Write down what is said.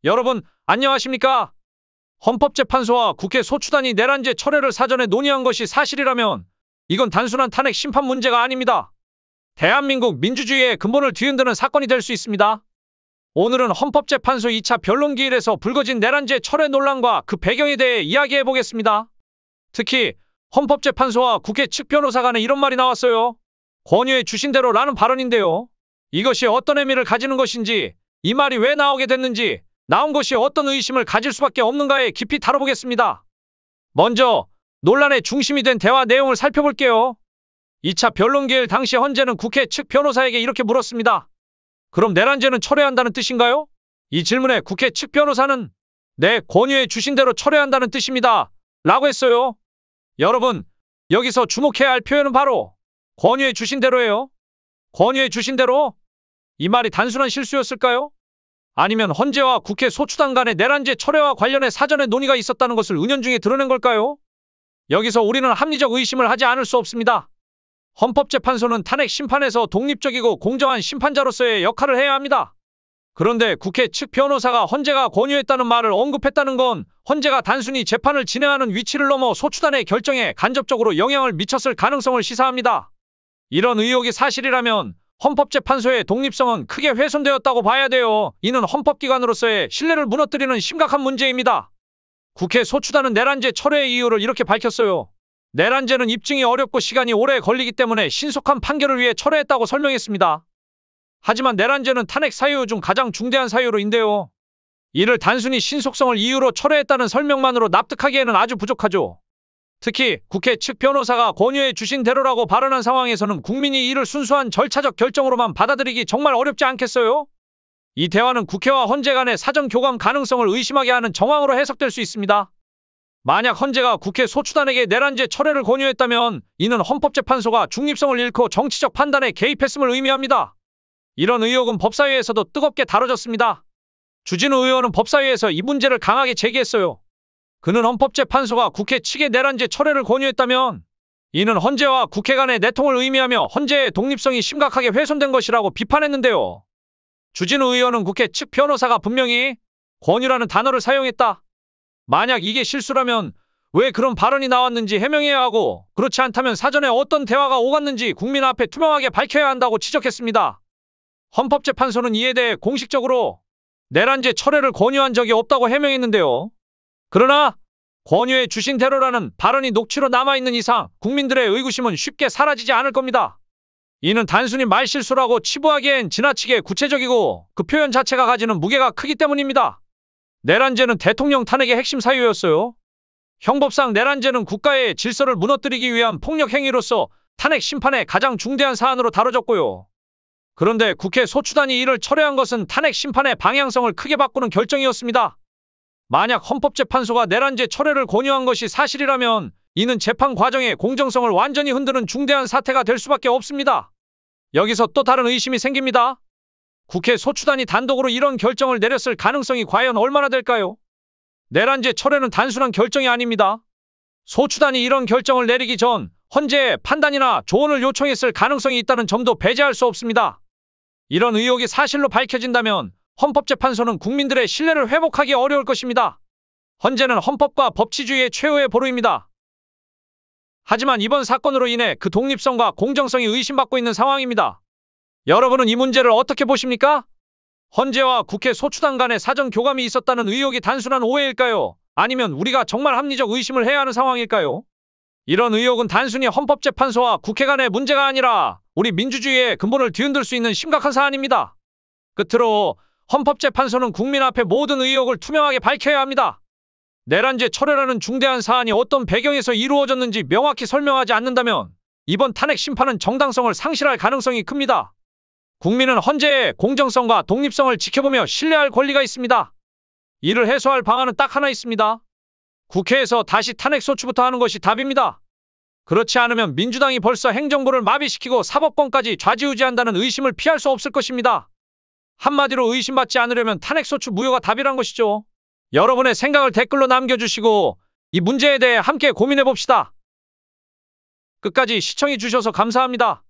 여러분, 안녕하십니까? 헌법재판소와 국회 소추단이 내란죄 철회를 사전에 논의한 것이 사실이라면 이건 단순한 탄핵 심판 문제가 아닙니다. 대한민국 민주주의의 근본을 뒤흔드는 사건이 될 수 있습니다. 오늘은 헌법재판소 2차 변론기일에서 불거진 내란죄 철회 논란과 그 배경에 대해 이야기해 보겠습니다. 특히 헌법재판소와 국회 측 변호사 간에 이런 말이 나왔어요. 권유해 주신 대로라는 발언인데요. 이것이 어떤 의미를 가지는 것인지, 이 말이 왜 나오게 됐는지, 나온 것이 어떤 의심을 가질 수밖에 없는가에 깊이 다뤄보겠습니다. 먼저 논란의 중심이 된 대화 내용을 살펴볼게요. 2차 변론기일 당시 헌재는 국회 측 변호사에게 이렇게 물었습니다. 그럼 내란죄는 철회한다는 뜻인가요? 이 질문에 국회 측 변호사는 네, 권유해 주신 대로 철회한다는 뜻입니다. 라고 했어요. 여러분, 여기서 주목해야 할 표현은 바로 권유해 주신 대로예요. 권유해 주신 대로? 이 말이 단순한 실수였을까요? 아니면 헌재와 국회 소추단 간의 내란죄 철회와 관련해 사전에 논의가 있었다는 것을 은연중에 드러낸 걸까요? 여기서 우리는 합리적 의심을 하지 않을 수 없습니다. 헌법재판소는 탄핵 심판에서 독립적이고 공정한 심판자로서의 역할을 해야 합니다. 그런데 국회 측 변호사가 헌재가 권유했다는 말을 언급했다는 건 헌재가 단순히 재판을 진행하는 위치를 넘어 소추단의 결정에 간접적으로 영향을 미쳤을 가능성을 시사합니다. 이런 의혹이 사실이라면 헌법재판소의 독립성은 크게 훼손되었다고 봐야 돼요. 이는 헌법기관으로서의 신뢰를 무너뜨리는 심각한 문제입니다. 국회 소추단은 내란죄 철회의 이유를 이렇게 밝혔어요. 내란죄는 입증이 어렵고 시간이 오래 걸리기 때문에 신속한 판결을 위해 철회했다고 설명했습니다. 하지만 내란죄는 탄핵 사유 중 가장 중대한 사유로인데요. 이를 단순히 신속성을 이유로 철회했다는 설명만으로 납득하기에는 아주 부족하죠. 특히 국회 측 변호사가 권유해 주신 대로라고 발언한 상황에서는 국민이 이를 순수한 절차적 결정으로만 받아들이기 정말 어렵지 않겠어요? 이 대화는 국회와 헌재 간의 사전 교감 가능성을 의심하게 하는 정황으로 해석될 수 있습니다. 만약 헌재가 국회 소추단에게 내란죄 철회를 권유했다면 이는 헌법재판소가 중립성을 잃고 정치적 판단에 개입했음을 의미합니다. 이런 의혹은 법사위에서도 뜨겁게 다뤄졌습니다. 주진우 의원은 법사위에서 이 문제를 강하게 제기했어요. 그는 헌법재판소가 국회 측의 내란죄 철회를 권유했다면 이는 헌재와 국회 간의 내통을 의미하며 헌재의 독립성이 심각하게 훼손된 것이라고 비판했는데요. 주진우 의원은 국회 측 변호사가 분명히 권유라는 단어를 사용했다. 만약 이게 실수라면 왜 그런 발언이 나왔는지 해명해야 하고 그렇지 않다면 사전에 어떤 대화가 오갔는지 국민 앞에 투명하게 밝혀야 한다고 지적했습니다. 헌법재판소는 이에 대해 공식적으로 내란죄 철회를 권유한 적이 없다고 해명했는데요. 그러나 권유해 주신 대로라는 발언이 녹취로 남아있는 이상 국민들의 의구심은 쉽게 사라지지 않을 겁니다. 이는 단순히 말실수라고 치부하기엔 지나치게 구체적이고 그 표현 자체가 가지는 무게가 크기 때문입니다. 내란죄는 대통령 탄핵의 핵심 사유였어요. 형법상 내란죄는 국가의 질서를 무너뜨리기 위한 폭력 행위로서 탄핵 심판의 가장 중대한 사안으로 다뤄졌고요. 그런데 국회 소추단이 이를 철회한 것은 탄핵 심판의 방향성을 크게 바꾸는 결정이었습니다. 만약 헌법재판소가 내란죄 철회를 권유한 것이 사실이라면 이는 재판 과정의 공정성을 완전히 흔드는 중대한 사태가 될 수밖에 없습니다. 여기서 또 다른 의심이 생깁니다. 국회 소추단이 단독으로 이런 결정을 내렸을 가능성이 과연 얼마나 될까요? 내란죄 철회는 단순한 결정이 아닙니다. 소추단이 이런 결정을 내리기 전 헌재의 판단이나 조언을 요청했을 가능성이 있다는 점도 배제할 수 없습니다. 이런 의혹이 사실로 밝혀진다면 헌법재판소는 국민들의 신뢰를 회복하기 어려울 것입니다. 헌재는 헌법과 법치주의의 최후의 보루입니다. 하지만 이번 사건으로 인해 그 독립성과 공정성이 의심받고 있는 상황입니다. 여러분은 이 문제를 어떻게 보십니까? 헌재와 국회 소추단 간의 사전 교감이 있었다는 의혹이 단순한 오해일까요? 아니면 우리가 정말 합리적 의심을 해야 하는 상황일까요? 이런 의혹은 단순히 헌법재판소와 국회 간의 문제가 아니라 우리 민주주의의 근본을 뒤흔들 수 있는 심각한 사안입니다. 끝으로 헌법재판소는 국민 앞에 모든 의혹을 투명하게 밝혀야 합니다. 내란죄 철회라는 중대한 사안이 어떤 배경에서 이루어졌는지 명확히 설명하지 않는다면 이번 탄핵 심판은 정당성을 상실할 가능성이 큽니다. 국민은 헌재의 공정성과 독립성을 지켜보며 신뢰할 권리가 있습니다. 이를 해소할 방안은 딱 하나 있습니다. 국회에서 다시 탄핵 소추부터 하는 것이 답입니다. 그렇지 않으면 민주당이 벌써 행정부를 마비시키고 사법권까지 좌지우지한다는 의심을 피할 수 없을 것입니다. 한마디로 의심받지 않으려면 탄핵소추 무효가 답이란 것이죠. 여러분의 생각을 댓글로 남겨주시고 이 문제에 대해 함께 고민해봅시다. 끝까지 시청해주셔서 감사합니다.